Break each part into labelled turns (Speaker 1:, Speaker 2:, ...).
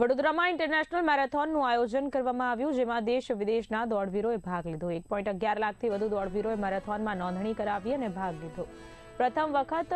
Speaker 1: વડોદરામાં ઇન્ટરનેશનલ મેરેથોનનું આયોજન કરવામાં આવ્યું, જેમાં દેશ વિદેશના દોડવીરોએ ભાગ લીધો। 1.11 લાખથી વધુ દોડવીરોએ મેરેથોનમાં નોંધણી કરાવી અને ભાગ લીધો। પ્રથમ વખત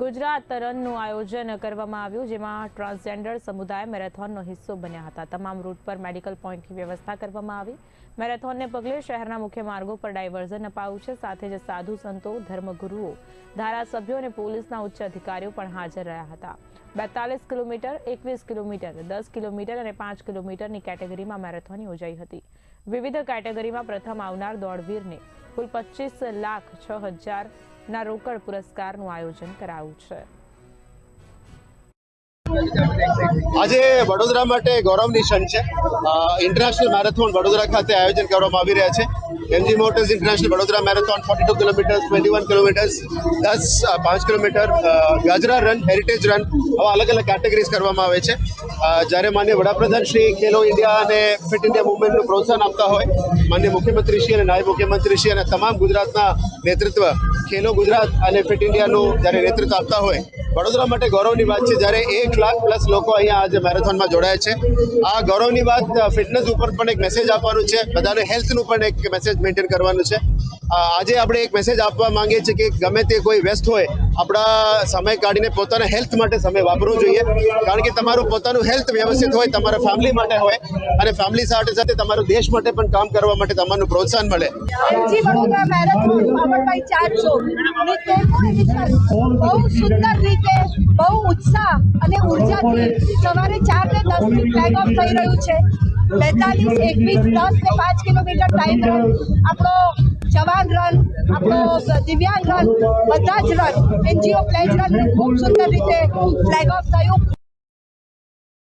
Speaker 1: ગુજરાત રનનું આયોજન કરવામાં આવ્યું, જેમાં ટ્રાન્સજેન્ડર સમુદાય મેરેથોનનો હિસ્સો બન્યા હતા। તમામ રૂટ પર મેડિકલ પોઈન્ટની વ્યવસ્થા કરવામાં આવી। મેરેથોનને પગલે શહેરના મુખ્ય માર્ગો પર ડાયવર્ઝન અપાયું છે। સાથે જ સાધુ સંતો, ધર્મગુરુઓ, ધારાસભ્યો અને પોલીસના ઉચ્ચ અધિકારીઓ પણ હાજર રહ્યા હતા। 42 કિલોમીટર, 21 કિલોમીટર, 10 કિલોમીટર અને 5 કિલોમીટરની કેટેગરીમાં મેરેથોન યોજાઈ હતી। વિવિધ કેટેગરીમાં પ્રથમ આવનાર દોડવીરને કુલ 25,06,000ના રોકડ પુરસ્કારનું આયોજન કરાયું છે।
Speaker 2: આજે વડોદરા માટે ગૌરવની ક્ષણ છે। ઇન્ટરનેશનલ મેરેથોન વડોદરા ખાતે આયોજન કરવામાં આવી રહ્યા છે। MG Motors International Vadodara marathon 42 kilometre, 21 kilometre, 5 kilometre, ગાજરા રન, હેરિટેજ રન, આવા અલગ અલગ કેટેગરીઝ કરવામાં આવે છે। જ્યારે માનનીય વડાપ્રધાન શ્રી ખેલો ઇન્ડિયા અને ફિટ ઇન્ડિયા મુવમેન્ટનું પ્રોત્સાહન આપતા હોય, માનનીય મુખ્યમંત્રી શ્રી અને નાયબ મુખ્યમંત્રી શ્રી અને તમામ ગુજરાતના નેતૃત્વ ખેલો ગુજરાત અને ફિટ ઇન્ડિયાનું જ્યારે નેતૃત્વ આપતા હોય, વડોદરા માટે ગૌરવની વાત છે જ્યારે 1 લાખ પ્લસ લોકો અહીંયા આજે મેરેથોનમાં જોડાયા છે। આ ગૌરવની વાત ફિટનેસ ઉપર પણ એક મેસેજ આપવાનું છે, બધાને હેલ્થનું પણ એક મેસેજ મેન્ટેન કરવાનું છે। આજે આપણે એક મેસેજ આપવા માંગીએ છીએ કે ગમે તે કોઈ વ્યસ્ત હોય, આપણા સમય કાઢીને પોતાના હેલ્થ માટે સમય વાપરવો જોઈએ, કારણ કે તમારું પોતાનું હેલ્થ વ્યવસ્થિત હોય, તમારા ફેમિલી માટે હોય અને ફેમિલી સાથે સાથે તમારો દેશ માટે પણ કામ કરવા માટે તમારું પ્રોત્સાહન મળે।
Speaker 3: એમજી વડોદરા મેરેથોન પાવરબાઈ ચારસો બહુ સુંદર રીતે, બહુ ઉત્સાહ અને ઉર્જાથી સવારે 4 ને 10 થી ફ્લેગ ઓફ થઈ રહ્યું છે। 42, 21, 10 ને 5 કિલોમીટર ટાઈમ રન, આપણો જવાન રન, આપણો દિવ્યાંગ રન, બધા જ રન, એનજીઓ પ્લેજ રન ખૂબ સુંદર રીતે ફ્લેગ ઓફ થયું।